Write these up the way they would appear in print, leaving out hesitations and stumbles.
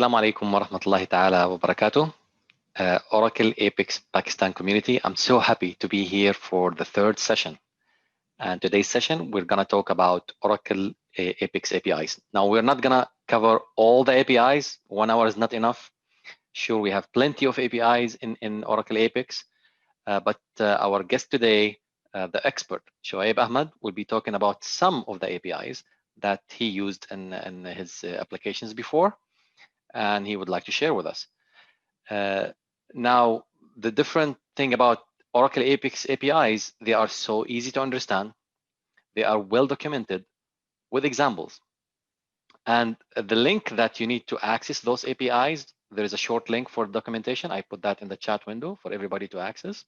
Assalamu alaikum wa rahmatullahi ta'ala wa barakatuh. Oracle Apex Pakistan community, I'm so happy to be here for the third session. And today's session, we're going to talk about Oracle Apex APIs. Now, we're not going to cover all the APIs. 1 hour is not enough. Sure, we have plenty of APIs in Oracle Apex, but our guest today, the expert, Shoaib Ahmed, will be talking about some of the APIs that he used in his applications before, and he would like to share with us. Now, the different thing about Oracle Apex APIs, they are so easy to understand. They are well documented with examples. And the link that you need to access those APIs, there is a short link for documentation. I put that in the chat window for everybody to access.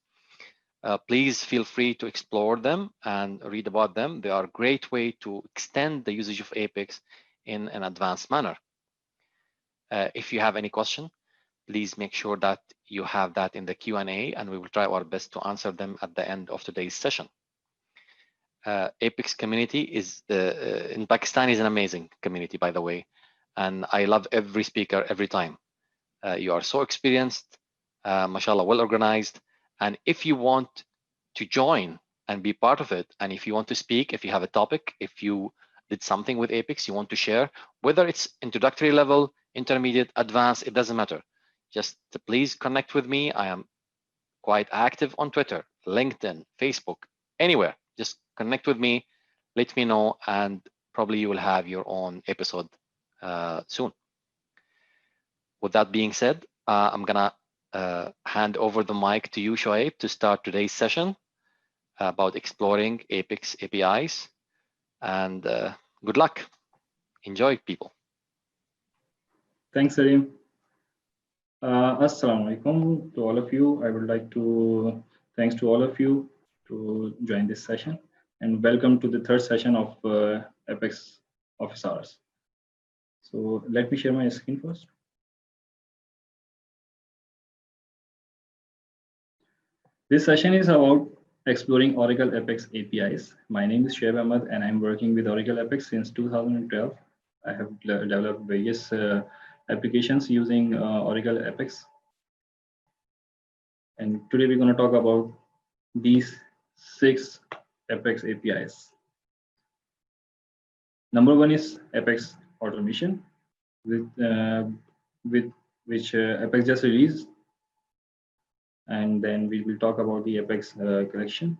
Please feel free to explore them and read about them. They are a great way to extend the usage of Apex in an advanced manner. If you have any question, please make sure that you have that in the Q&A, and we will try our best to answer them at the end of today's session. Apex community is in Pakistan is an amazing community, by the way, and I love every speaker every time. You are so experienced, mashallah, well organized, and if you want to join and be part of it, and if you want to speak, if you have a topic, if you did something with Apex you want to share, whether it's introductory level, intermediate, advanced, it doesn't matter. Just please connect with me. I am quite active on Twitter, LinkedIn, Facebook, anywhere. Just connect with me, let me know, and probably you will have your own episode soon. With that being said, I'm gonna hand over the mic to you, Shoaib, to start today's session about exploring Apex APIs. And good luck. Enjoy, people. Thanks, Salim. Assalamu alaikum to all of you. I would like to thanks to all of you to join this session, and welcome to the third session of Apex Office Hours. So let me share my screen first. This session is about exploring Oracle Apex APIs. My name is Shoaib Ahmed, and I'm working with Oracle Apex since 2012. I have developed various applications using Oracle Apex. And today we're going to talk about these 6 Apex APIs. Number 1 is Apex Automation, with which Apex just released. And then we will talk about the Apex collection.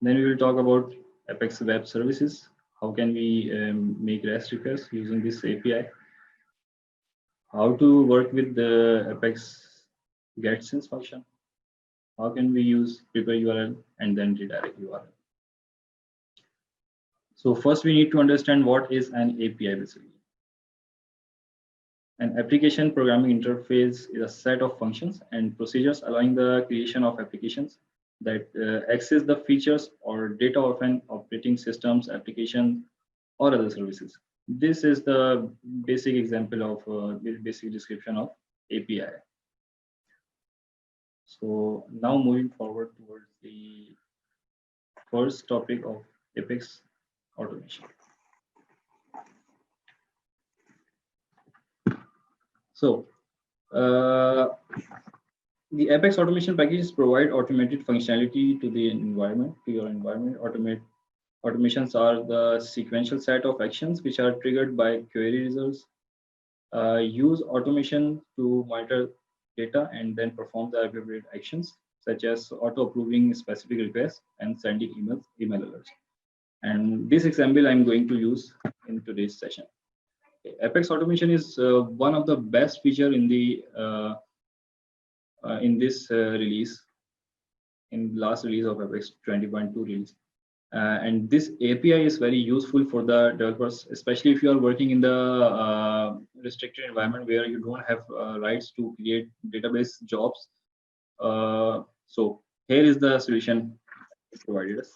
Then we will talk about Apex Web Services. How can we make REST requests using this API? How to work with the Apex getSense function. How can we use prepare URL and then redirect URL? So first we need to understand what is an API basically. An application programming interface is a set of functions and procedures allowing the creation of applications that access the features or data of an operating system's application or other services. This is the basic example of basic description of API. So now moving forward towards the first topic of Apex Automation. So the Apex Automation packages provide automated functionality to the environment, to your environment. Automations are the sequential set of actions which are triggered by query results. Use automation to monitor data and then perform the appropriate actions, such as auto-approving specific requests and sending email alerts. And this example I'm going to use in today's session. Apex Automation is one of the best feature in the in this release, in last release of Apex 20.2 release. And this API is very useful for the developers, especially if you are working in the restricted environment where you don't have rights to create database jobs. So here is the solution it provided us.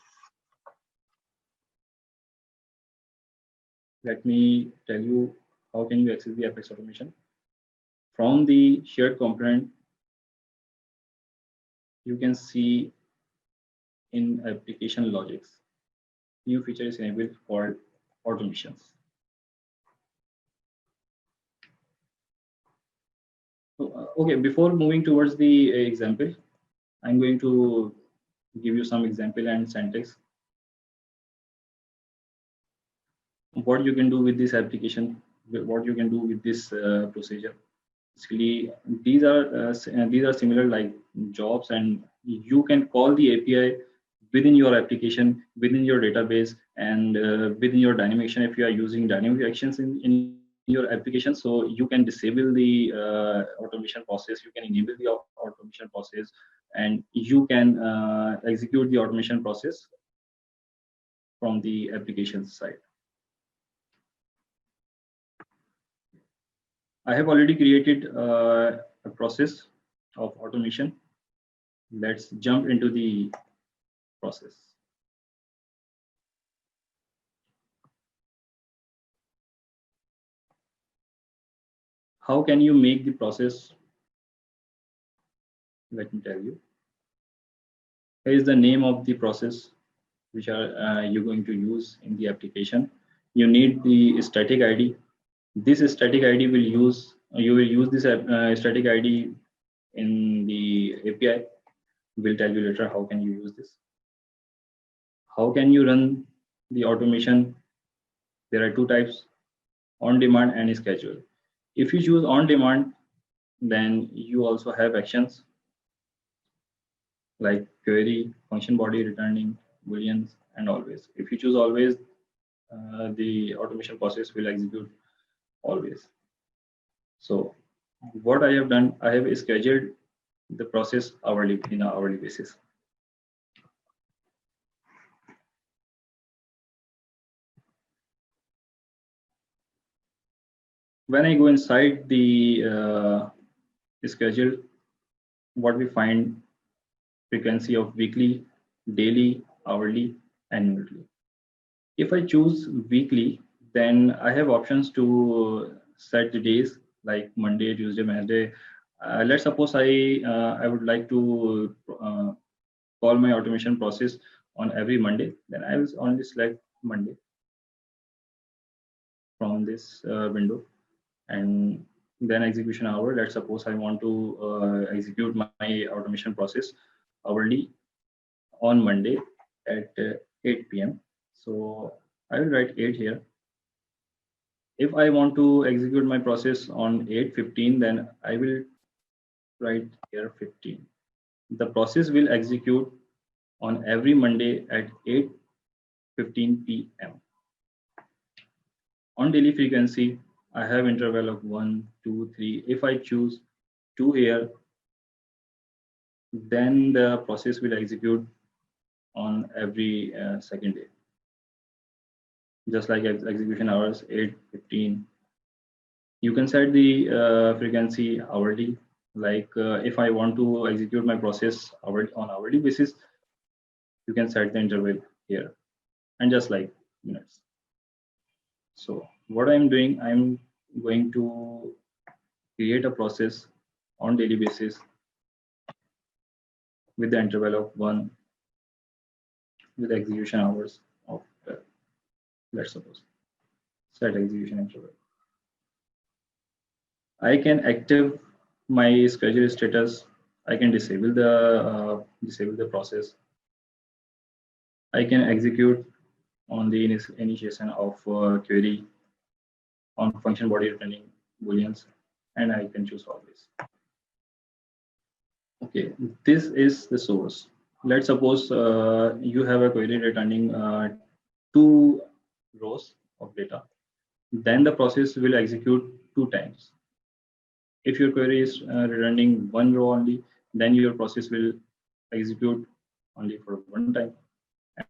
Let me tell you how can you access the Apex Automation. From the shared component, you can see in application logics, new feature is enabled called automations. Okay, before moving towards the example, I'm going to give you some example and syntax. What you can do with this application, what you can do with this procedure. Basically, these are similar like jobs, and you can call the API within your application, within your database, and within your dynamic action. If you are using dynamic actions in your application, so you can disable the automation process, you can enable the automation process, and you can execute the automation process from the application side. I have already created a process of automation. Let's jump into the process. How can you make the process? Let me tell you. Here is the name of the process which are you going to use in the application. You need the static ID. This static ID will use, you will use this static ID in the API. We'll tell you later how can you use this. How can you run the automation? There are two types, on demand and schedule. If you choose on demand, then you also have actions like query, function body, returning, booleans, and always. If you choose always, the automation process will execute always. So what I have done, I have scheduled the process hourly in an hourly basis. When I go inside the schedule, what we find, frequency of weekly, daily, hourly, and monthly. If I choose weekly, then I have options to set the days like Monday, Tuesday, Wednesday. Let's suppose I would like to call my automation process on every Monday. Then I will only select Monday from this window, and then execution hour. Let's suppose I want to execute my automation process hourly on Monday at 8 p.m. So I will write 8 here. If I want to execute my process on 8:15, then I will write here 15. The process will execute on every Monday at 8:15 p.m. On daily frequency, I have interval of 1, 2, 3. If I choose 2 here, then the process will execute on every second day. Just like execution hours, 8:15. You can set the frequency hourly. Like if I want to execute my process on hourly basis, you can set the interval here, and just like minutes. So what I'm doing, I'm going to create a process on daily basis with the interval of 1 with execution hours of let's suppose set execution interval. I can active my schedule status. I can disable the process. I can execute on the initiation of query on function body returning booleans, and I can choose always. Okay, this is the source. Let's suppose you have a query returning 2 rows of data. Then the process will execute 2 times. If your query is returning 1 row only, then your process will execute only for 1 time,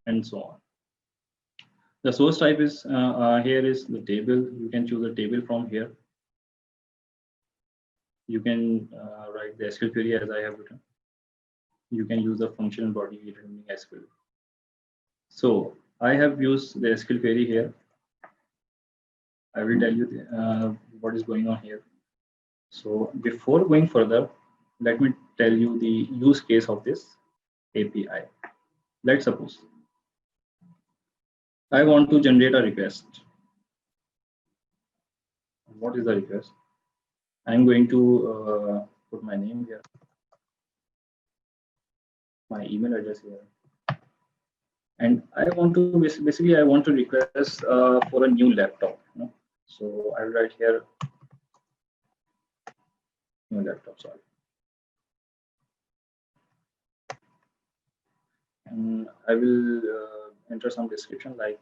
and so on. The source type is here is the table. You can choose a table from here. You can write the SQL query as I have written. You can use the function body returning SQL. So I have used the SQL query here. I will tell you what is going on here. So before going further, let me tell you the use case of this API. Let's suppose I want to generate a request. What is the request? I'm going to put my name here, my email address here, and I want to basically I want to request for a new laptop. So I'll write here new laptop. Sorry, and I will enter some description like.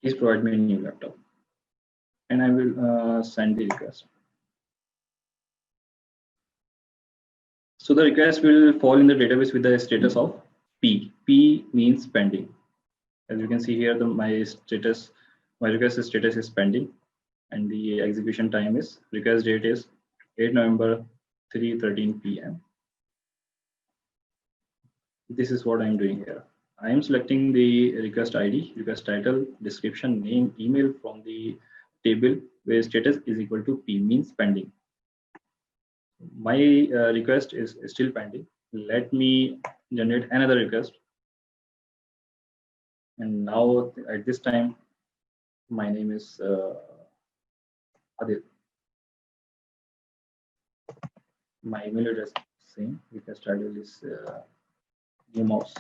Please provide me a new laptop, and I will send the request. So the request will fall in the database with the status of P. P means pending. As you can see here, my request status is pending, and the execution time is request date is 8 November 3:13 p.m. This is what I'm doing here. I am selecting the request ID, request title, description, name, email from the table where status is equal to P means pending. My request is still pending. Let me generate another request. And now at this time, my name is Adil. My email address is same. Request title is new mouse.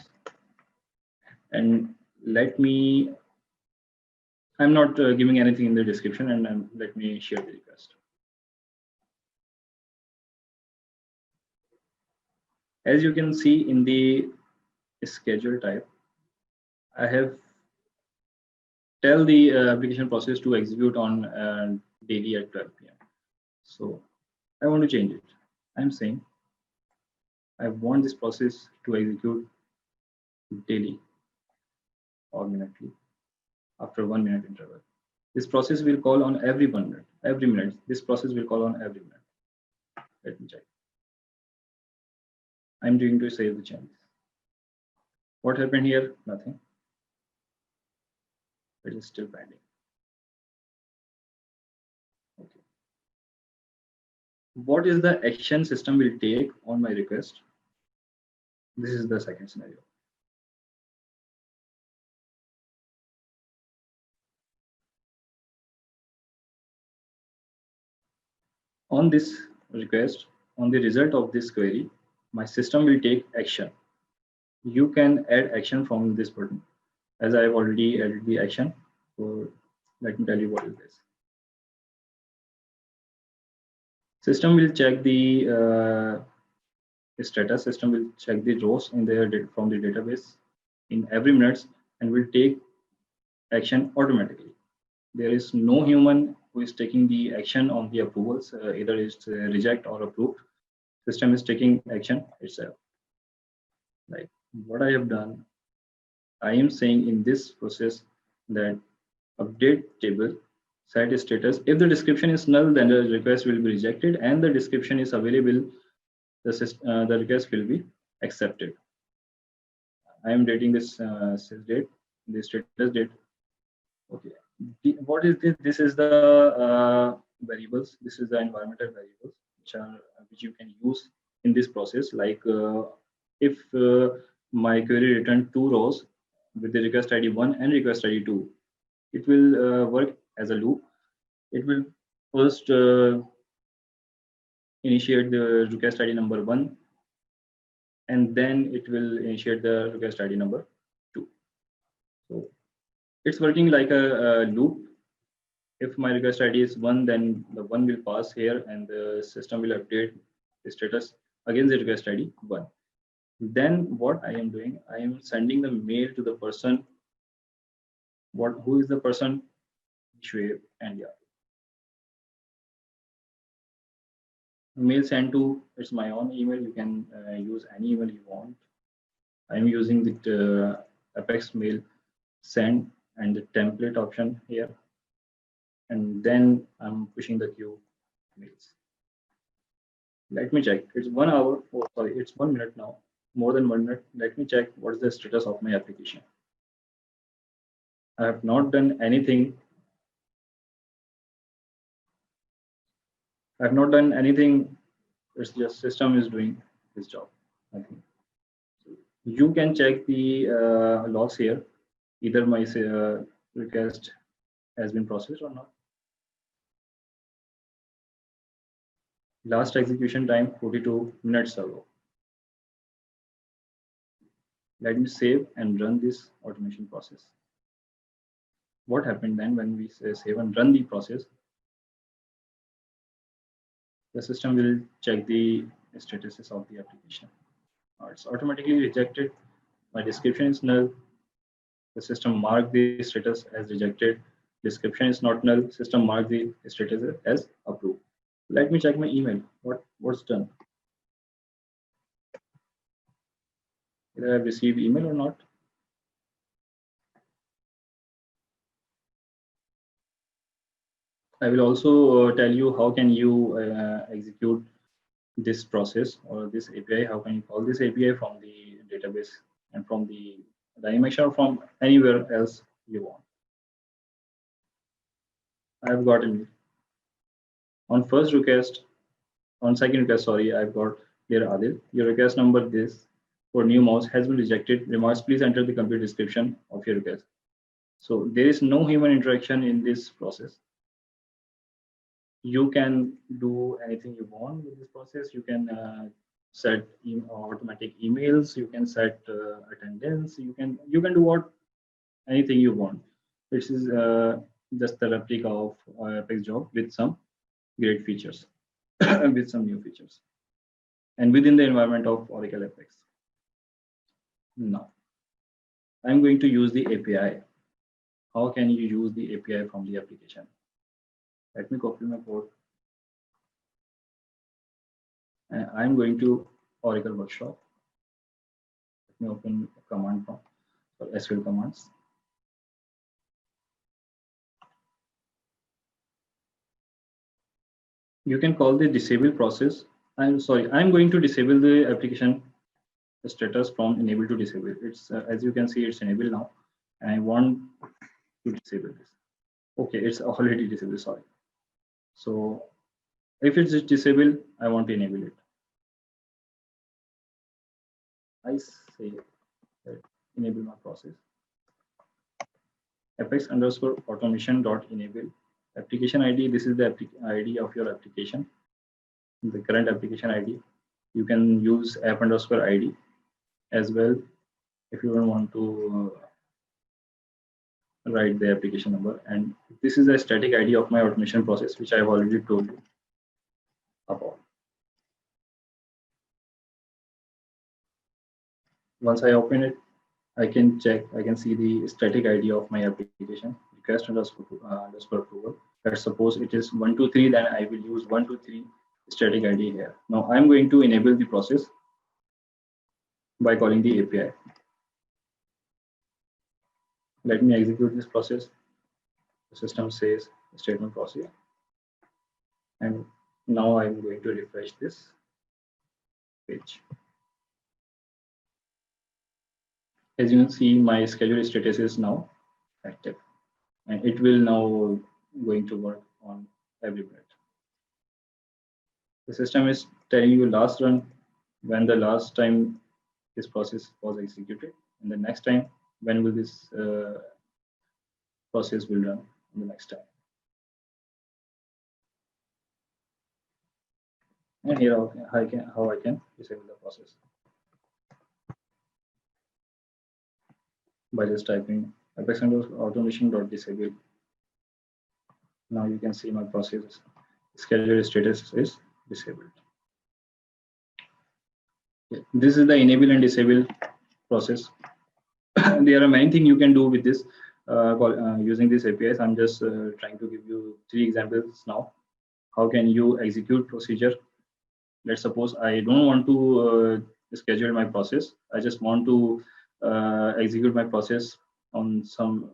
And let me, I'm not giving anything in the description, and let me share the request. As you can see in the schedule type, I have tell the application process to execute on daily at 12 p.m. So I want to change it. I'm saying I want this process to execute daily or minutely after 1 minute interval. This process will call on every minute. This process will call on every minute. Let me check. I'm going to save the changes. What happened here? Nothing. It is still pending. Okay. What is the action system will take on my request? This is the second scenario. On this request, on the result of this query, my system will take action. You can add action from this button. As I have already added the action, so let me tell you what is this. System will check the status. System will check the rows in there from the database in every minute and will take action automatically. There is no human who is taking the action on the approvals, either it's reject or approved. System is taking action itself. Like what I have done, I am saying in this process that update table set status. If the description is null, then the request will be rejected, and the description is available, the request will be accepted. I am dating this date, the status date. Okay. What is this? This is the variables. This is the environmental variables which you can use in this process. Like if my query returned 2 rows with the request ID 1 and request ID 2, it will work as a loop. It will first initiate the request ID number 1, and then it will initiate the request ID number 2. So it's working like a loop. If my request ID is 1, then the 1 will pass here, and the system will update the status against the request ID 1. Then what I am doing, I am sending the mail to the person. Who is the person? Shoaib, and yeah. Mail sent to, it's my own email. You can use any email you want. I'm using the Apex mail send and the template option here, and then I'm pushing the queue mails. Let me check. It's 1 hour. Oh, sorry, it's 1 minute now. More than 1 minute. Let me check what is the status of my application. I have not done anything. I have not done anything. It's just system is doing its job. I think. You can check the logs here, either my request has been processed or not. Last execution time 42 minutes ago. Let me save and run this automation process. What happened then when we say save and run the process? The system will check the statuses of the application. It's automatically rejected. My description is null. The system mark the status as rejected. Description is not null. System mark the status as approved. Let me check my email. What's done? Either I've received email or not. I will also tell you how can you execute this process or this API. How can you call this API from the database and from the dimension or from anywhere else you want. I've got a on first request, on second request, sorry, I've got here Adil. Your request number this for new mouse has been rejected. Remarks, please enter the complete description of your request. So there is no human interaction in this process. You can do anything you want with this process. You can set automatic emails. You can set attendance. You can do what anything you want. This is just the replica of Apex job with some great features, with some new features, and within the environment of Oracle Apex. Now, I'm going to use the API. How can you use the API from the application? Let me copy my code. And I'm going to Oracle Workshop. Let me open a command prompt for SQL commands. You can call the disable process. I'm going to disable the application status from enable to disable. It's as you can see, it's enabled now, and I want to disable this. Okay, it's already disabled. Sorry. So if it's disabled, I want to enable it. I say enable my process. Apex underscore automation dot enable application ID. This is the ID of your application, the current application ID. You can use app underscore ID as well if you don't want to write the application number. And this is the static ID of my automation process, which I've already told you about. Once I open it, I can check, I can see the static ID of my application, request underscore approval. Let's suppose it is 123, then I will use 123 static ID here. Now I'm going to enable the process by calling the API. Let me execute this process. The system says statement process. And now I'm going to refresh this page. As you can see, my schedule status is now active, and it will now going to work on every minute. The system is telling you last run when the last time this process was executed, and the next time when will this process will run in the next time. And here how I can disable the process by just typing apex automation.disable. Now you can see my process schedule status is disabled. This is the enable and disable process. There are many things you can do with this using these APIs. I'm just trying to give you 3 examples now. How can you execute procedure? Let's suppose I don't want to schedule my process. I just want to execute my process on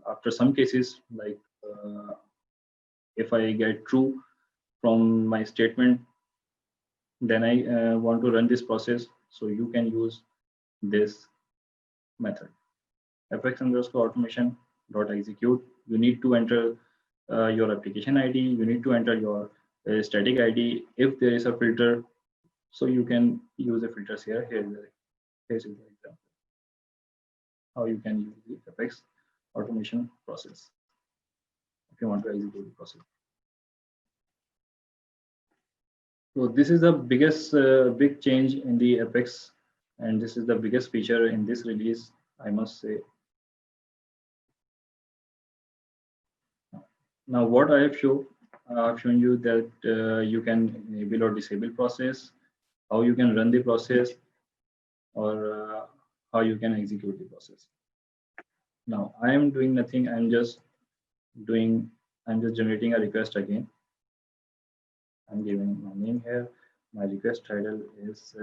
after some cases, like if I get true from my statement, then I want to run this process. So you can use this method. Apex underscore automation dot execute. You need to enter your application ID. You need to enter your static ID. If there is a filter, so you can use the filters here. Here's the example. how you can use the Apex automation process if you want to execute the process. So this is the biggest big change in the Apex, and this is the biggest feature in this release, I must say. Now, what I have shown, I've shown you that you can enable or disable process, how you can run the process, or how you can execute the process. Now, I am doing nothing. I'm just generating a request again. I'm giving my name here. My request title is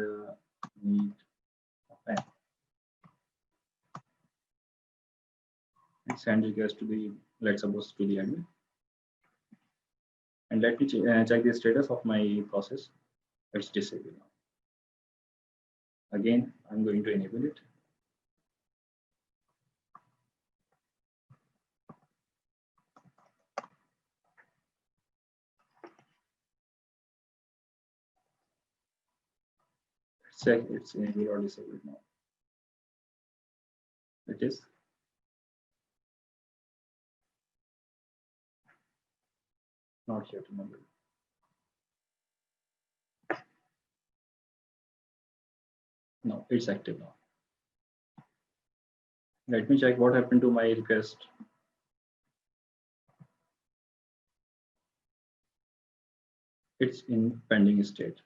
need a pen. And send request to the, let's suppose, to the admin. And let me check the status of my process. It's disabled now. Again, I'm going to enable it. Let's check it's enabled or disabled now. It is. Not yet enabled. No, it's active now. Let me check what happened to my request. It's in pending state.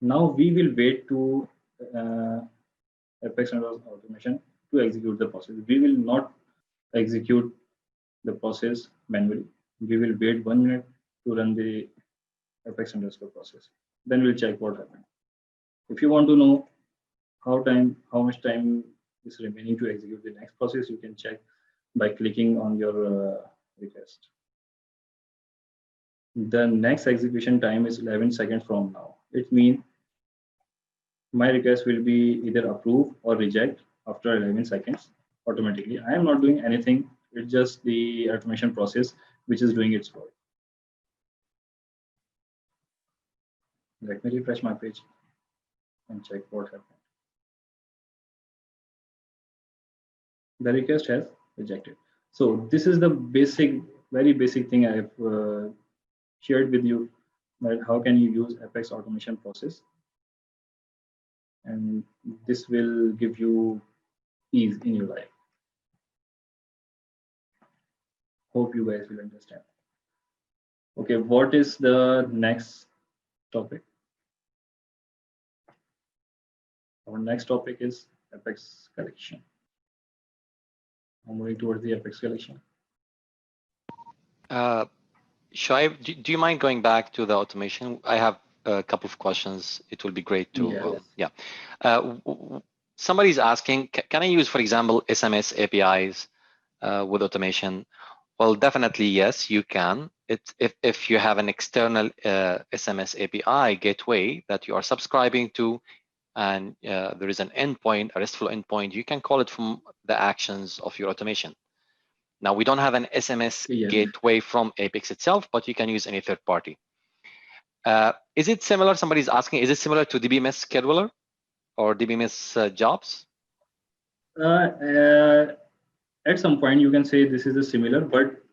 Now we will wait to Apex automation to execute the process. We will not execute the process manually. We will wait 1 minute to run the Apex process. Then we'll check what happened. If you want to know how much time is remaining to execute the next process, you can check by clicking on your request. The next execution time is 11 seconds from now. It means my request will be either approved or reject after 11 seconds automatically. I am not doing anything. It's just the automation process which is doing its work. Let me refresh my page and check what happened. The request has rejected. So this is the basic, very basic thing I have shared with you, that how can you use Apex automation process, and this will give you ease in your life. Hope you guys will understand. Okay, what is the next topic? Our next topic is Apex collection. I'm moving towards the Apex collection. Shoaib, do you mind going back to the automation? I have a couple of questions. It will be great to, somebody's asking, can I use, for example, SMS APIs with automation? Well, definitely yes, you can. If you have an external SMS API gateway that you are subscribing to, and there is an endpoint, a RESTful endpoint, you can call it from the actions of your automation. Now, we don't have an SMS gateway from Apex itself, but you can use any third party. Is it similar? Somebody's asking, is it similar to DBMS scheduler or DBMS jobs? At some point, you can say this is a similar, but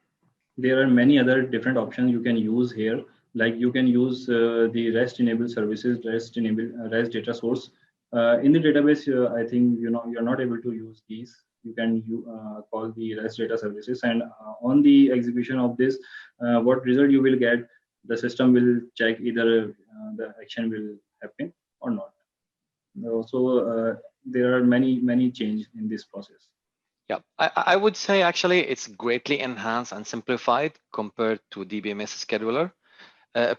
there are many other different options you can use here. Like you can use the REST enabled services, REST data source. In the database, I think you're not able to use these. You can call the REST data services, and on the execution of this, what result you will get, the system will check either the action will happen or not. So there are many changes in this process. Yeah, I would say actually it's greatly enhanced and simplified compared to DBMS scheduler.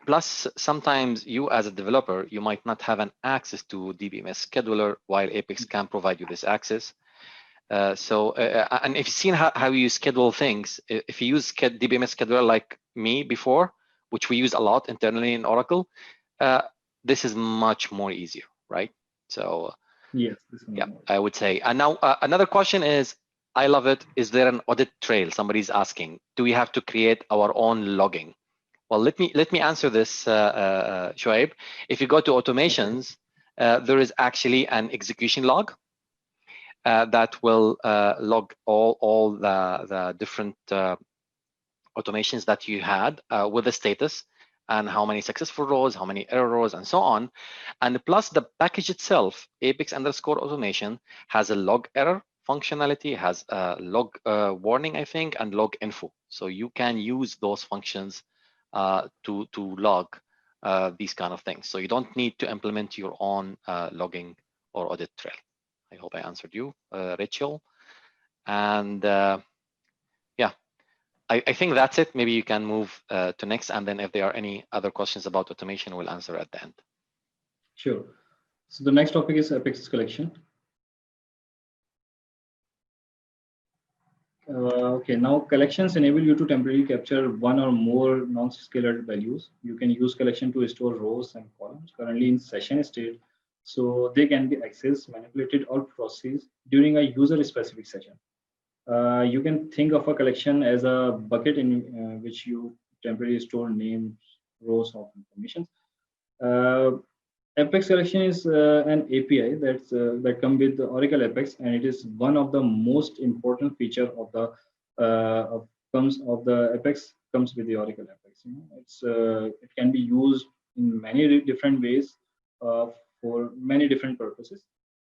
Plus, sometimes you as a developer, you might not have an access to DBMS scheduler, while Apex can provide you this access. And if you've seen how you schedule things, if you use DBMS scheduler like me before, which we use a lot internally in Oracle, this is much more easier, right? So yes, yeah, I would say. And now another question is, I love it. Is there an audit trail? Somebody's asking, do we have to create our own logging? Well, let me answer this, Shoaib. If you go to automations, there is actually an execution log. that will log all the different automations that you had with the status and how many successful rows, how many error rows, and so on. And plus the package itself, Apex_automation, has a log error functionality, has a log warning, I think, and log info. So you can use those functions to log these kind of things. So you don't need to implement your own logging or audit trail. I hope I answered you, Rachel. And yeah, I think that's it. Maybe you can move to next, and then if there are any other questions about automation, we'll answer at the end. Sure. So the next topic is Apex collection. Okay, now collections enable you to temporarily capture one or more non-scalar values. You can use collection to store rows and columns currently in session state, so they can be accessed, manipulated, or processed during a user-specific session. You can think of a collection as a bucket in which you temporarily store names, rows of information. Apex collection is an API that comes with the Oracle Apex, and it is one of the most important feature of the Apex comes with the Oracle Apex. You know, it can be used in many different ways for many different purposes.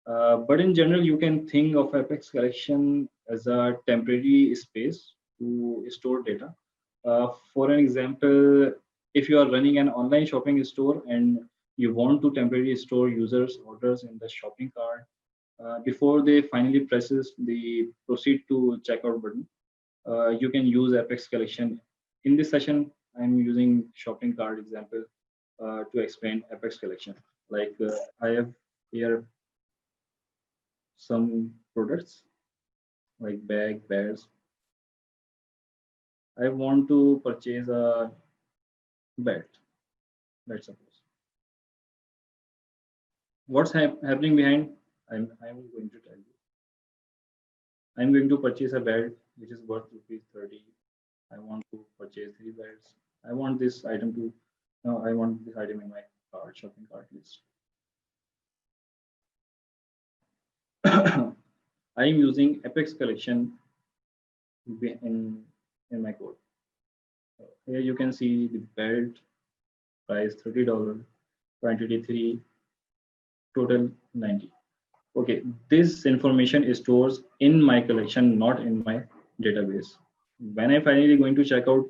But in general, you can think of Apex collection as a temporary space to store data. For an example, if you are running an online shopping store and you want to temporarily store users' orders in the shopping cart before they finally presses the proceed to checkout button, you can use Apex collection. In this session, I'm using shopping cart example to explain Apex collection. Like I have here some products like bag, bears. I want to purchase a bed, let's suppose. What's happening behind? I'm going to tell you. I'm going to purchase a bed which is worth ₹30. I want to purchase 3 beds. I want this item to. No, I want this item in my cart, shopping cart list. I am using Apex collection in my code. So here you can see the belt price $30, quantity 3, total 90. Okay, this information is stored in my collection, not in my database. When I finally going to check out,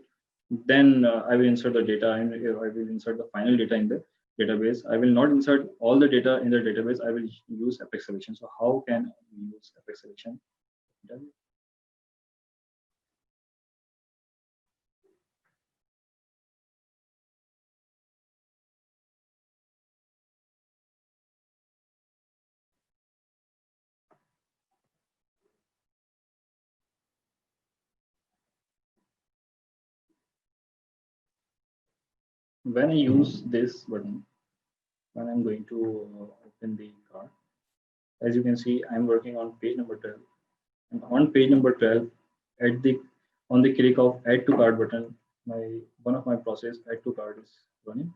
then I will insert the data and I will insert the final data in the database. I will not insert all the data in the database. I will use Apex collection. So how can we use Apex collection? When I use this button, when I'm going to open the card, as you can see, I'm working on page number 12. And on page number 12, on the click of add to cart button, one of my process add to cart is running,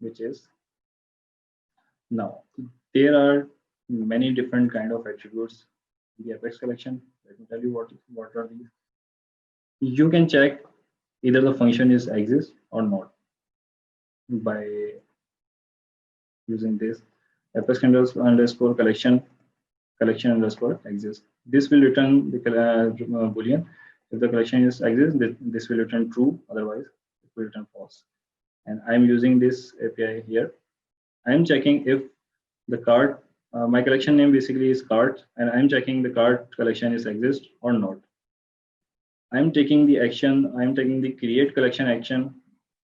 which is now. There are many different kind of attributes in the Apex collection. Let me tell you what are these. You can check either the function is exists or not by using this Apex underscore collection underscore exists. This will return the boolean. If the collection is exists, this will return true. Otherwise, it will return false. And I'm using this API here. I'm checking if the cart, my collection name basically is cart, and I'm checking the cart collection is exist or not. I'm taking the action. I'm taking the create collection action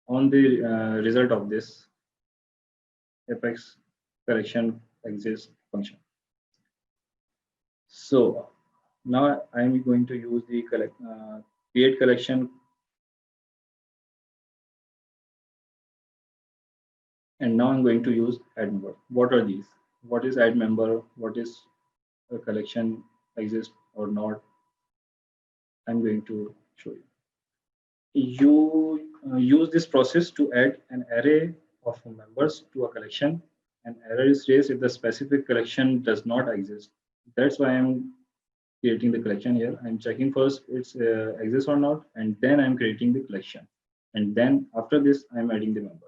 on the result of this Apex collection exists function. So now I'm going to use the create collection, and now I'm going to use add member. What are these? What is add member? What is a collection exist or not? I'm going to show you. You use this process to add an array of members to a collection. An error is raised if the specific collection does not exist. That's why I'm creating the collection here. I'm checking first it's exists or not, and then I'm creating the collection. And then after this, I'm adding the member.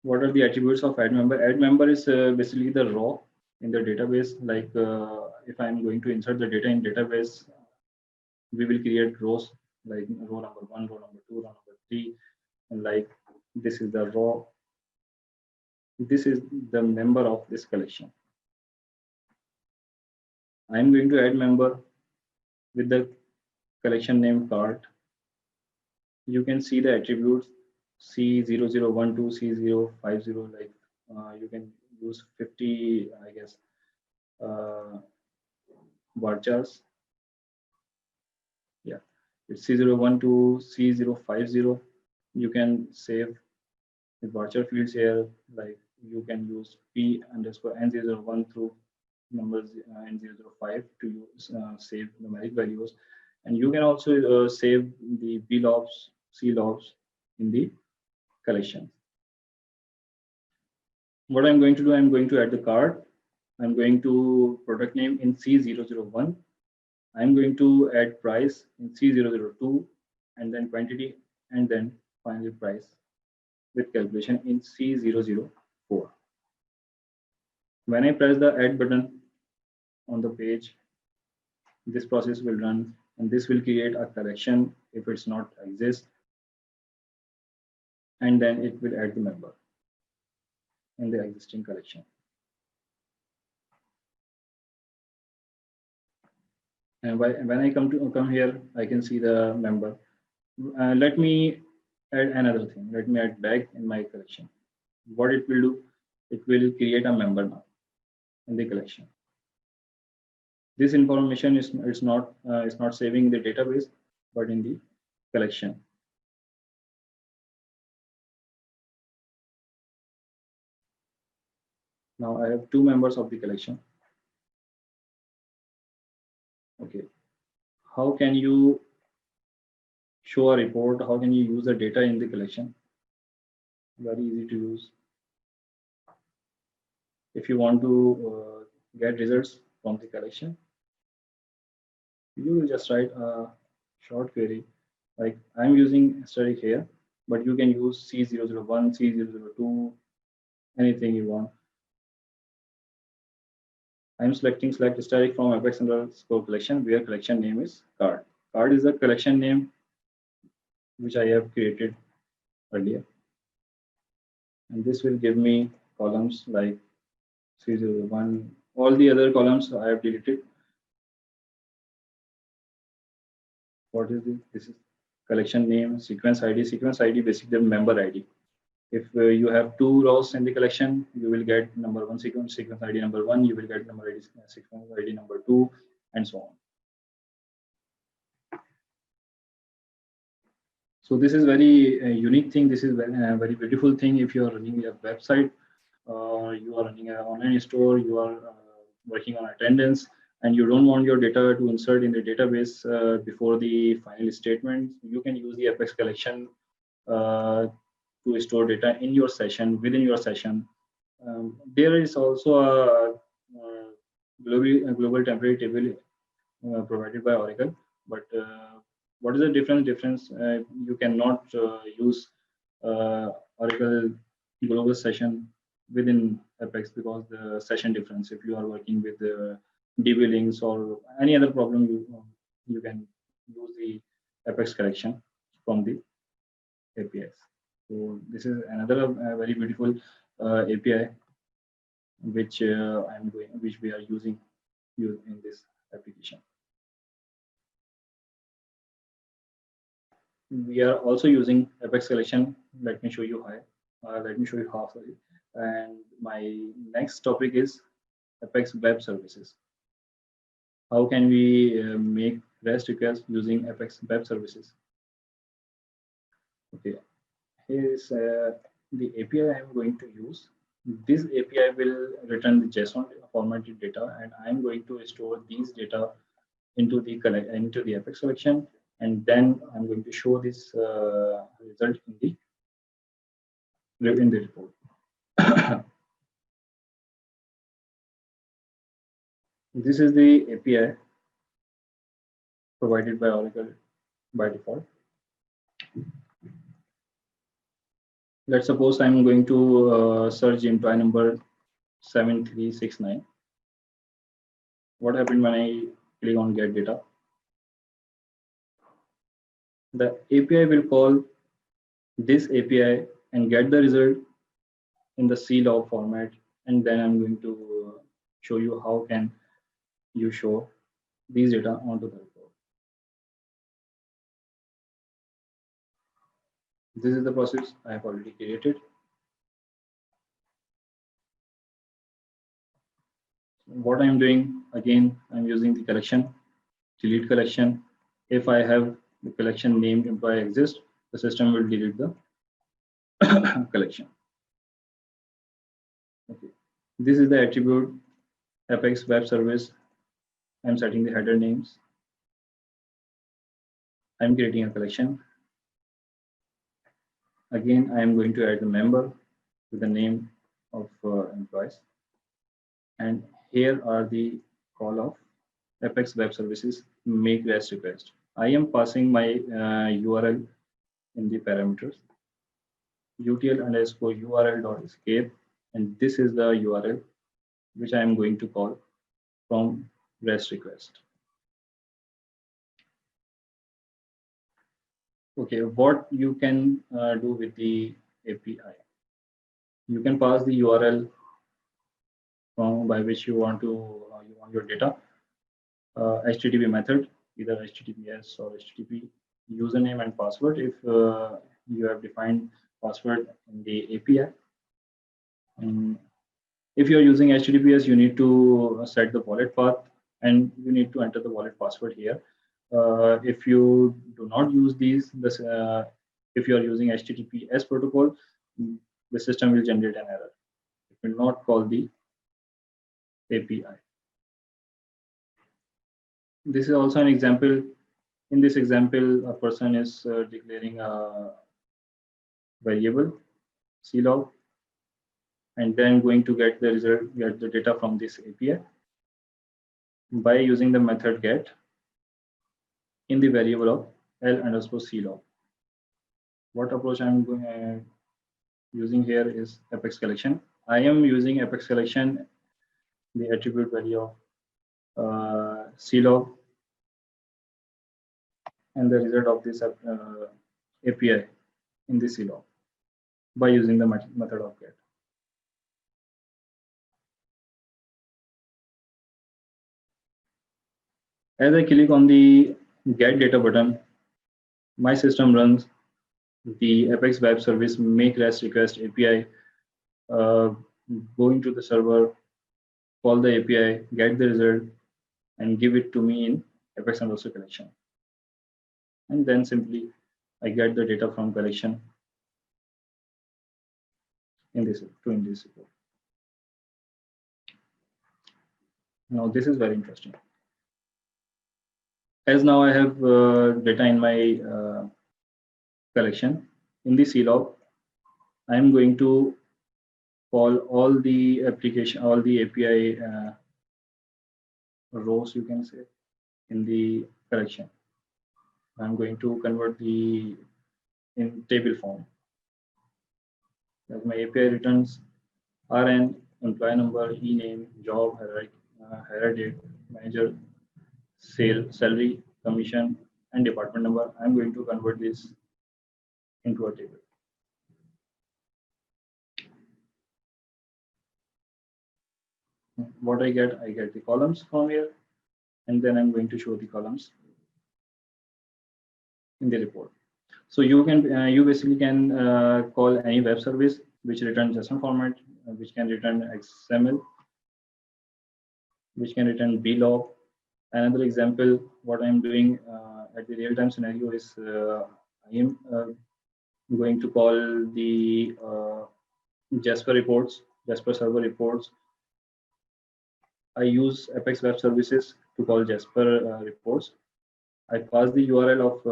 What are the attributes of add member? Add member is basically the raw in the database. Like if I'm going to insert the data in database, we will create rows like row number 1, row number 2, row number 3, and like this is the raw. This is the member of this collection. I'm going to add member with the collection name cart. You can see the attributes C0012, C050, like you can use 50, I guess, varchars. Yeah, it's C012, C050. You can save the varchar fields here, like you can use P underscore N001 through numbers N005 to use, save numeric values. And you can also save the B lobs, C lobs in the collection. What I'm going to do, I'm going to add the card. I'm going to product name in C001. I'm going to add price in C002, and then quantity, and then final price with calculation in C004. When I press the add button on the page, this process will run, and this will create a collection if it's not exist, and then it will add the member in the existing collection. And when I come here, I can see the member. Let me add another thing. Let me add bag in my collection. What it will do, it will create a member now in the collection. This information is not saving in the database, but in the collection. Now I have two members of the collection. Okay, how can you show a report? How can you use the data in the collection? Very easy to use. If you want to get results from the collection, you will just write a short query. Like I'm using static here, but you can use C001, C002, anything you want. I'm selecting select static from apex underscore collection, where collection name is card. Card is the collection name which I have created earlier. And this will give me columns like C01. All the other columns I have deleted. What is this? This is collection name, sequence ID. Sequence ID basically the member ID. If you have two rows in the collection, you will get number one sequence ID number 1, you will get number ID sequence ID number 2, and so on. So this is very unique thing. This is very beautiful thing. If you are running a website, or you are running an online store, you are working on attendance, and you don't want your data to insert in the database before the final statement, you can use the Apex collection to store data in your session, within your session. There is also a global temporary table provided by Oracle, but what is the difference? You cannot use Oracle global session within Apex because the session difference. If you are working with DB links or any other problem, you can use the Apex collection from the APIs. So this is another very beautiful API which which we are using in this application. We are also using Apex collection. Let me show you how. Let me show you how. Sorry. And my next topic is Apex web services. How can we make REST requests using Apex web services? Okay, here is the API I am going to use. This API will return the JSON formatted data, and I am going to store these data into the Apex collection, and then I'm going to show this result in the report. This is the API provided by Oracle by default. Let's suppose I'm going to search employee number 7369. What happened when I click on get data? The API will call this API and get the result in the CLOG format, and then I'm going to show you how can you show these data onto the report. This is the process I have already created. What I'm doing, again, I'm using the collection, delete collection. If I have the collection named employee exists, the system will delete the collection. Okay. This is the attribute Apex Web Service. I'm setting the header names. I'm creating a collection. Again, I am going to add the member with the name of employees. And here are the call of Apex Web Services make REST request. I am passing my URL in the parameters utl_url.escape, and this is the URL which I am going to call from REST request. Okay, what you can do with the API? You can pass the URL from by which you want your data, HTTP method, either HTTPS or HTTP, username and password if you have defined password in the API. And if you're using HTTPS, you need to set the wallet path and you need to enter the wallet password here. If you do not use these, if you are using HTTPS protocol, the system will generate an error. It will not call the API. This is also an example. In this example, a person is declaring a variable CLOG and then going to get the result, get the data from this API by using the method get in the variable of L_CLOG. What approach I'm using here is Apex collection. I am using Apex collection, the attribute value of CLOG and the result of this API in the CLOG by using the method of get. As I click on the get data button, my system runs the Apex Web Service make REST request API, go into the server, call the API, get the result, and give it to me in Apex and also collection. And then simply I get the data from collection in this report. Now this is very interesting. As now I have data in my collection in the CLOG, I am going to call all the application, all the API rows, you can say, in the collection. I'm going to convert the in table form. As my API returns RN, employee number, e-name, job, hire date, manager, salary, commission, and department number. I'm going to convert this into a table. What I get the columns from here, and then I'm going to show the columns in the report. So you can you basically can call any web service which returns JSON format, which can return XML, which can return blog. Another example, what I'm doing at the real-time scenario is I am going to call the Jasper reports, Jasper server reports. I use Apex Web Services to call Jasper reports. I pass the URL of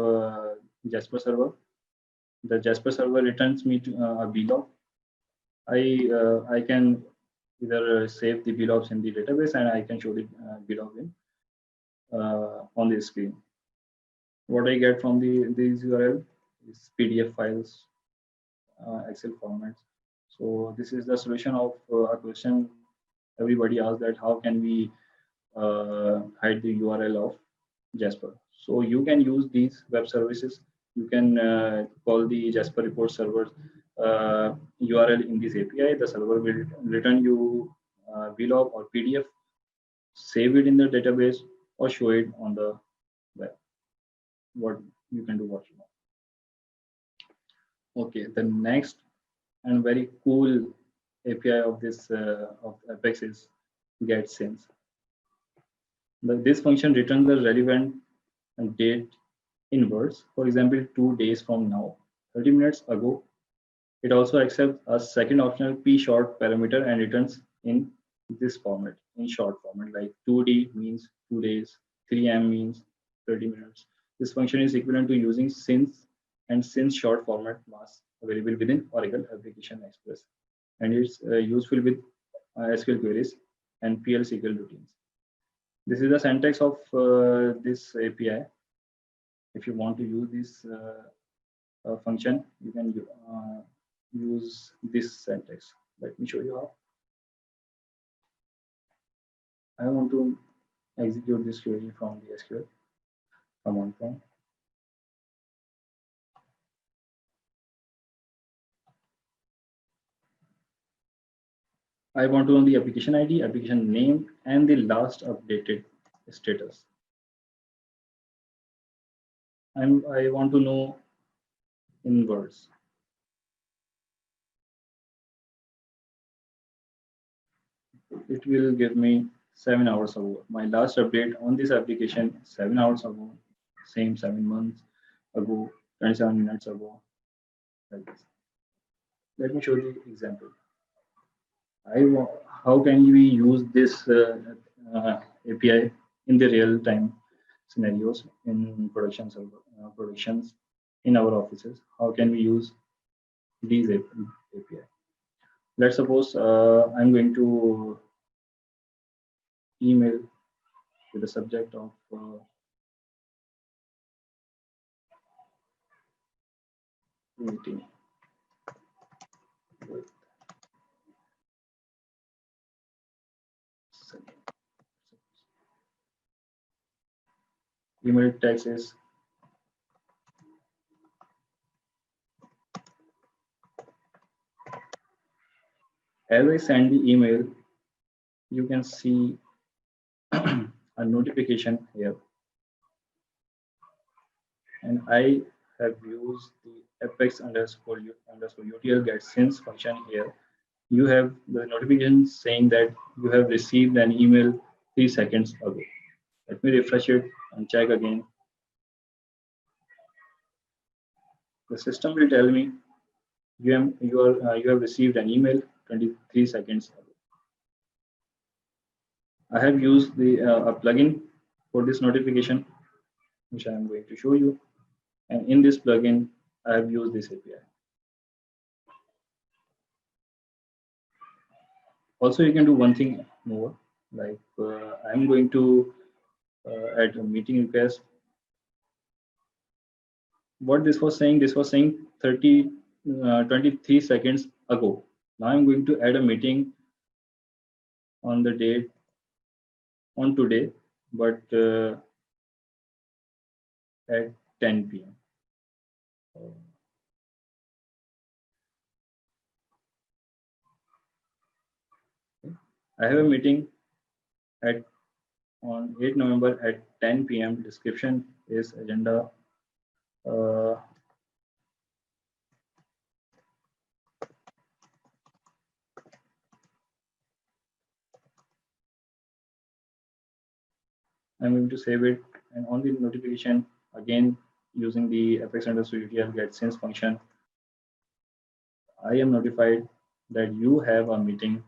Jasper server. The Jasper server returns me to a blog. I can either save the blobs in the database, and I can show the blob in on the screen. What I get from these URL is PDF files, Excel formats. So this is the solution of a question everybody asks, that how can we hide the URL of Jasper. So you can use these web services. You can call the Jasper report server URL in this API. The server will return you VLOG or PDF, save it in the database, or show it on the web. What you can do what you want. Okay, the next and very cool API of this of Apex is getSince. This function returns the relevant date in words. For example, 2 days from now, 30 minutes ago. It also accepts a second optional p short parameter and returns in this format, in short format, like 2d means 2 days, 3m means 30 minutes. This function is equivalent to using since and since short format was available within Oracle Application Express, and it's useful with SQL queries and PL SQL routines. This is the syntax of this API. If you want to use this function, you can use this syntax. Let me show you how. I want to execute this query from the SQL command prompt. I want to know the application ID, application name, and the last updated status. I want to know in words. It will give me 7 hours ago. My last update on this application 7 hours ago, same 7 months ago, 27 minutes ago. Like this. Let me show you the example. How can we use this API in the real-time scenarios in productions in our offices? How can we use these API? Let's suppose I'm going to email with the subject of meeting with Salim. Email text is as I send the email, you can see a notification here, and I have used the apex underscore UTL getSince function here. You have the notification saying that you have received an email 3 seconds ago. Let me refresh it and check again. The system will tell me you have received an email 23 seconds ago. I have used the a plugin for this notification, which I am going to show you. And in this plugin, I have used this API. Also, you can do one thing more, like I'm going to add a meeting request. What this was saying 23 seconds ago. Now I'm going to add a meeting on the date on today, but at 10 p.m. I have a meeting on 8 November at 10 p.m. Description is agenda. I'm going to save it, and on the notification, again using the apex underscore UTL getSince function, I am notified that you have a meeting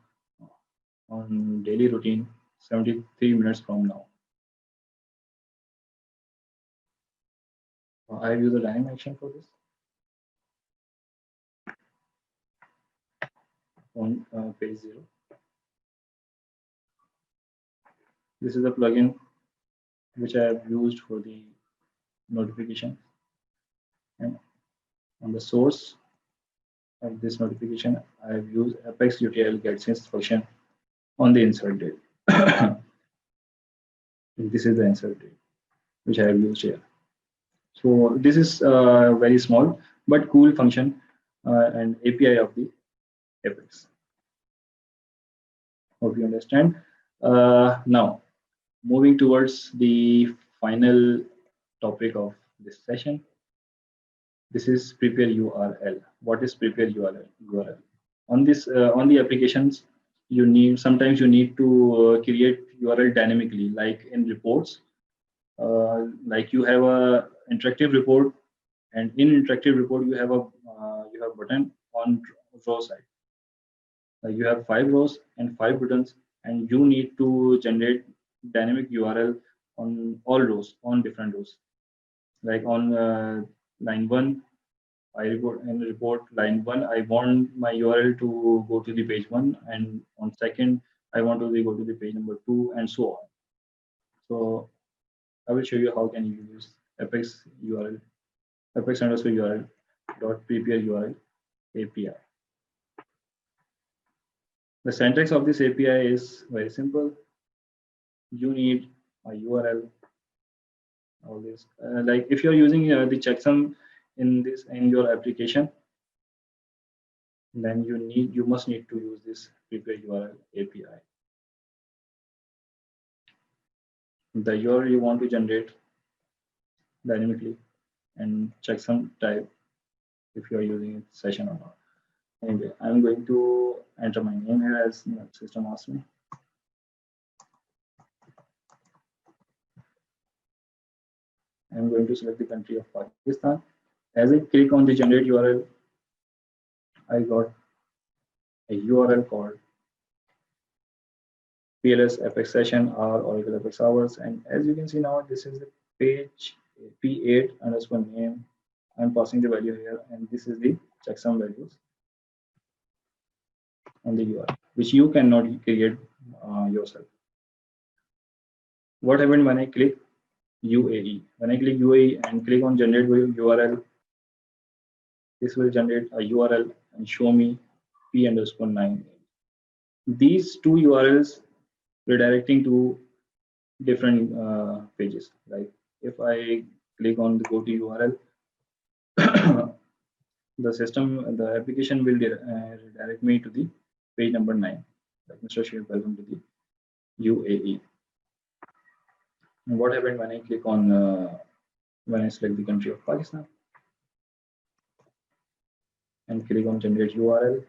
on daily routine 73 minutes from now. I have used a dynamic action for this. On page 0. This is the plugin which I have used for the notification. And on the source of this notification, I have used Apex UTL getSync function on the insert date. This is the insert date which I have used here. So this is a very small but cool function and API of the Apex. Hope you understand. Now, moving towards the final topic of this session. This is prepare URL. What is prepare URL? On this, on the applications, sometimes you need to create URL dynamically, like in reports. Like you have a interactive report, and in interactive report you have a button on row side. Like you have 5 rows and 5 buttons, and you need to generate dynamic URL on all rows, on different rows. Like on line 1, I report line 1, I want my URL to go to the page 1, and on second, I want to go to the page number 2, and so on. So I will show you how can you use Apex URL, Apex_URL dot prepare URL API. The syntax of this API is very simple. You need a URL. All this, like if you're using the checksum in your application, then you must need to use this prepare URL API. The URL you want to generate dynamically, and checksum type if you are using it session or not. Anyway, I'm going to enter my name here as the system asks me. I'm going to select the country of Pakistan. As I click on the generate URL, I got a URL called PLS Apex session or Oracle Apex hours. And as you can see now, this is the page P8_name. I'm passing the value here, and this is the checksum values on the URL, which you cannot create yourself. What happened when I click UAE? When I click UAE and click on generate URL, this will generate a URL and show me P_9. These two URLs redirecting to different pages. Like if I click on the go to URL, the application will redirect me to the page number 9. Like Mr. Shoaib, welcome to the UAE. And what happened when I click on when I select the country of Pakistan and click on generate URL?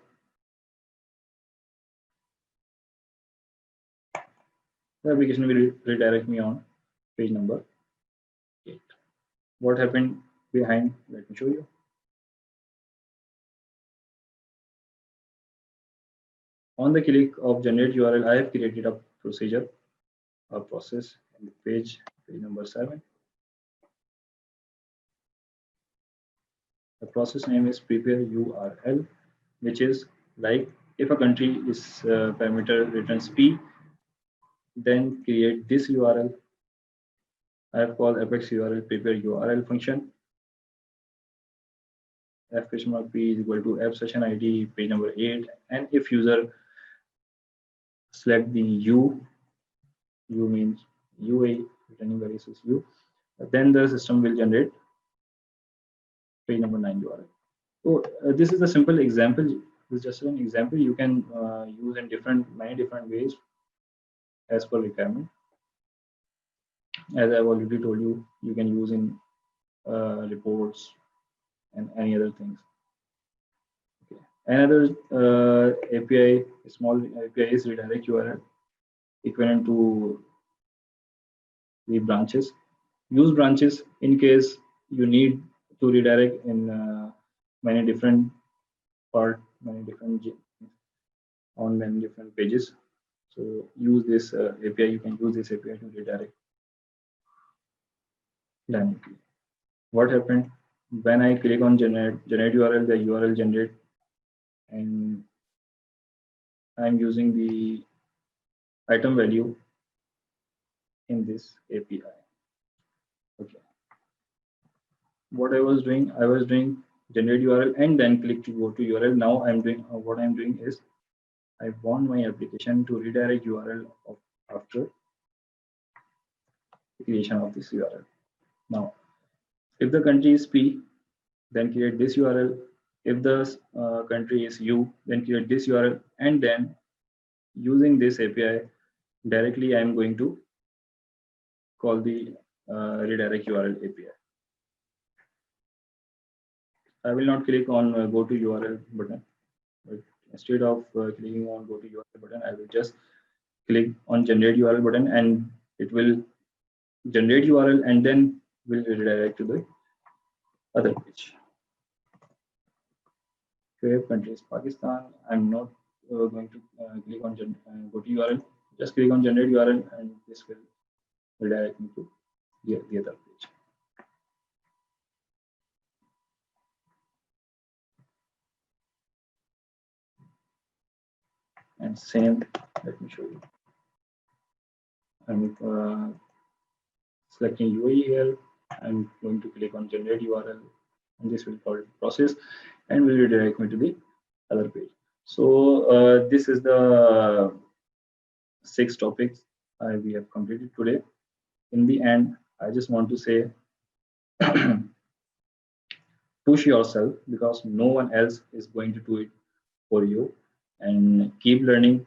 The application will redirect me on page number 8. What happened behind? Let me show you. On the click of generate URL, I have created a procedure, a process in the page number 7. The process name is prepare URL, which is like if a country is parameter returns P, then create this URL. I have called Apex URL prepare URL function. F P is equal to app session ID page number 8, and if user select the U means UA, returning values is U, then the system will generate page number 9 URL. So this is a simple example. This is just an example you can use in many different ways as per requirement. As I've already told you, you can use in reports and any other things. Okay. Another API, small API is redirect URL equivalent to the branches. Use branches in case you need to redirect in many different on many different pages. So use this API. You can use this API to redirect dynamically. What happened when I click on generate URL? The URL generate, and I'm using the item value in this API. Okay. What I was doing generate URL and then click to go to URL. Now I'm doing what I'm doing is I want my application to redirect URL after the creation of this URL. Now, if the country is P, then create this URL. If the country is U, then create this URL, and then using this API directly, I'm going to call the redirect URL API. I will not click on go to URL button, but instead of clicking on go to URL button, I will just click on generate URL button, and it will generate URL and then will redirect to the other page. Where country is Pakistan. I'm not going to click on go to URL. Just click on generate URL, and this will redirect me to the other page. And same, let me show you. I'm selecting UAE here. I'm going to click on generate URL, and this will call it process and will redirect me to the other page. So this is the 6 topics we have completed today. In the end, I just want to say push yourself, because no one else is going to do it for you, and keep learning.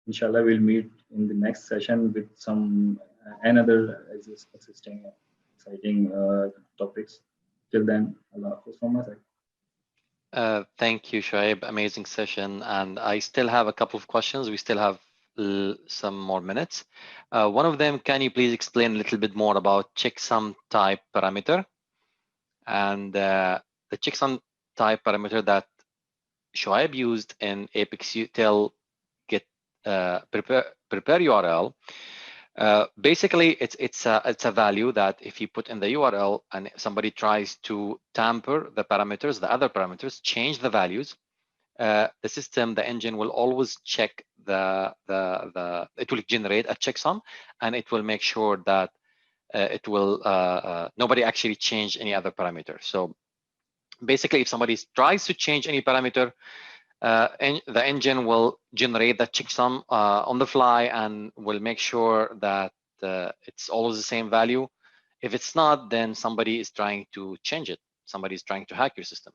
Inshallah, we'll meet in the next session with some another existing exciting topics. Till then, Allah Hafiz from my side. Thank you, Shoaib. Amazing session. And I still have a couple of questions. We still have some more minutes. One of them, can you please explain a little bit more about checksum type parameter? And the checksum type parameter that Shoaib used in Apex util get prepare URL. Basically, it's a value that if you put in the URL and somebody tries to tamper the parameters, the other parameters, change the values, the system, the engine will always check it will generate a checksum, and it will make sure that it will nobody actually change any other parameter. So basically, if somebody tries to change any parameter, the engine will generate that checksum on the fly and will make sure that it's always the same value. If it's not, then somebody is trying to change it. Somebody is trying to hack your system.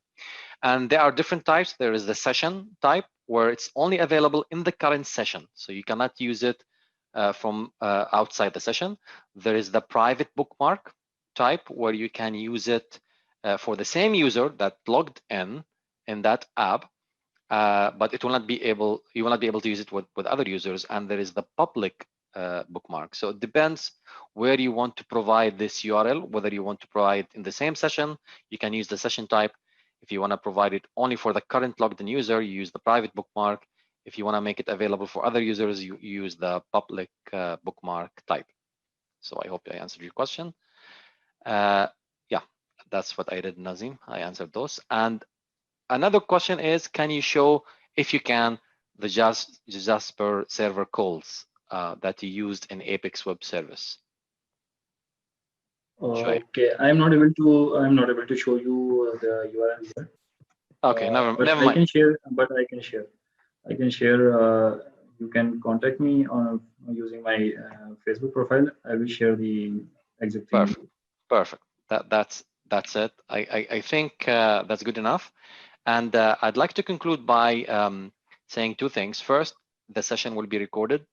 And there are different types. There is the session type, where it's only available in the current session. So you cannot use it from outside the session. There is the private bookmark type, where you can use it for the same user that logged in that app, but it will not be able. You will not be able to use it with other users. And there is the public bookmark. So it depends where you want to provide this URL. Whether you want to provide in the same session, you can use the session type. If you want to provide it only for the current logged in user, you use the private bookmark. If you want to make it available for other users, you use the public bookmark type. So I hope I answered your question. Yeah, that's what I did, Nazim. I answered those. And another question is, can you show, if you can, the Jasper server calls that you used in Apex Web Service? Okay, I'm not able to show you the URL here. Okay, never mind. I can share. You can contact me on using my Facebook profile. I will share the exact thing. Perfect. That's it. I think that's good enough. And I'd like to conclude by saying 2 things. First, the session will be recorded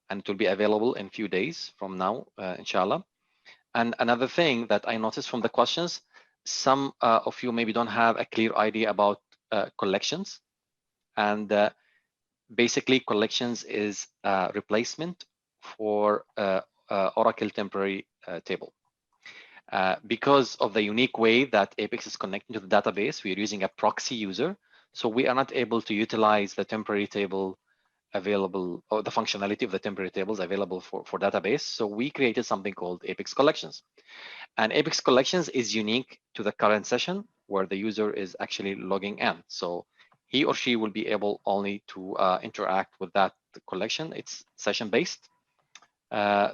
and it will be available in a few days from now, inshallah. And another thing that I noticed from the questions, some of you maybe don't have a clear idea about collections. And basically, collections is a replacement for Oracle temporary table. Because of the unique way that Apex is connecting to the database, we are using a proxy user. So we are not able to utilize the temporary table available, or the functionality of the temporary tables available for database. So we created something called Apex Collections. And Apex Collections is unique to the current session where the user is actually logging in. So he or she will be able only to interact with that collection. It's session-based.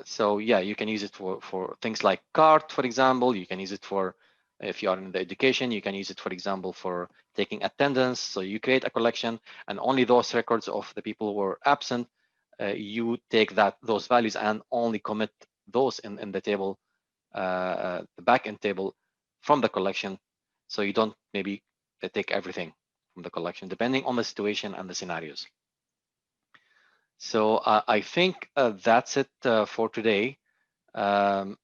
So yeah, you can use it for things like cart, for example. You can use it for, if you are in the education, you can use it, for example, for taking attendance. So you create a collection, and only those records of the people who were absent, you take those values and only commit those in the table, the backend table from the collection. So you don't maybe take everything from the collection, depending on the situation and the scenarios. So I think that's it for today. I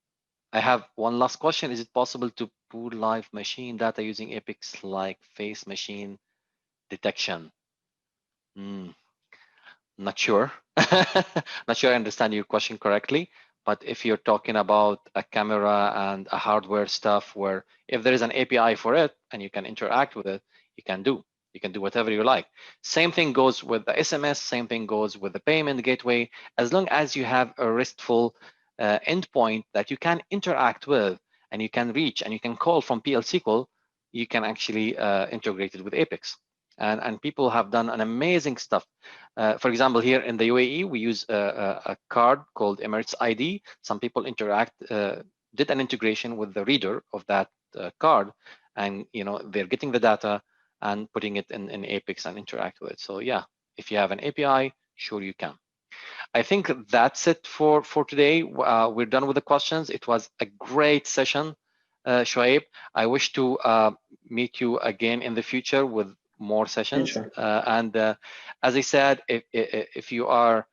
have one last question. Is it possible to pool live machine data using Apex like face machine detection? Not sure. Not sure I understand your question correctly. But if you're talking about a camera and a hardware stuff where if there is an API for it and you can interact with it, you can do whatever you like. Same thing goes with the SMS, same thing goes with the payment gateway. As long as you have a RESTful endpoint that you can interact with and you can reach and you can call from PL SQL, you can actually integrate it with Apex. And people have done an amazing stuff. For example, here in the UAE, we use a card called Emirates ID. Some people did an integration with the reader of that card, and they're getting the data and putting it in Apex and interact with it. So yeah, if you have an API, sure you can. I think that's it for today. We're done with the questions. It was a great session, Shoaib. I wish to meet you again in the future with more sessions. And as I said, if you are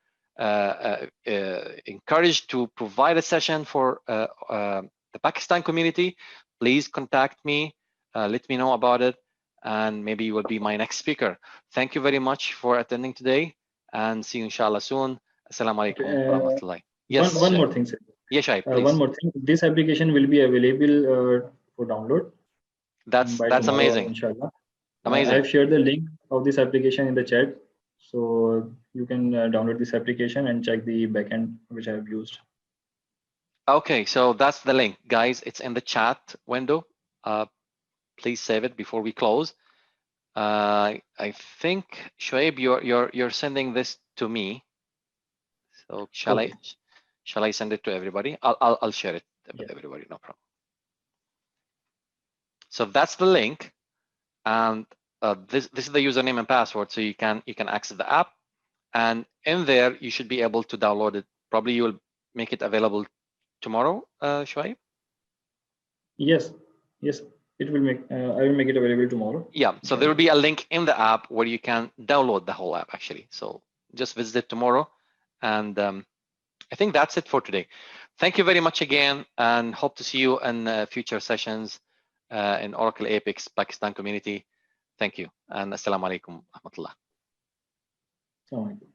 encouraged to provide a session for the Pakistan community, please contact me, let me know about it, and maybe you will be my next speaker. Thank you very much for attending today, and see you inshallah soon. Assalamu alaikum wa rahmatullahi. Yes. One more thing, sir. Yes, Shaib, please. One more thing. This application will be available for download. That's tomorrow, amazing. Inshallah. Amazing. I have shared the link of this application in the chat, so you can download this application and check the backend which I have used. Okay, so that's the link, guys. It's in the chat window. Please save it before we close. I think Shoaib, you're sending this to me. So shall I send it to everybody? I'll share it with everybody. No problem. So that's the link, and this is the username and password. So you can access the app, and in there you should be able to download it. Probably you will make it available tomorrow, Shoaib. Yes. It will make. I will make it available tomorrow. Yeah. So there will be a link in the app where you can download the whole app actually. So just visit it tomorrow, and I think that's it for today. Thank you very much again, and hope to see you in future sessions in Oracle Apex Pakistan community. Thank you, and assalamu alaikum wa rahmatullah. Assalamu alaikum.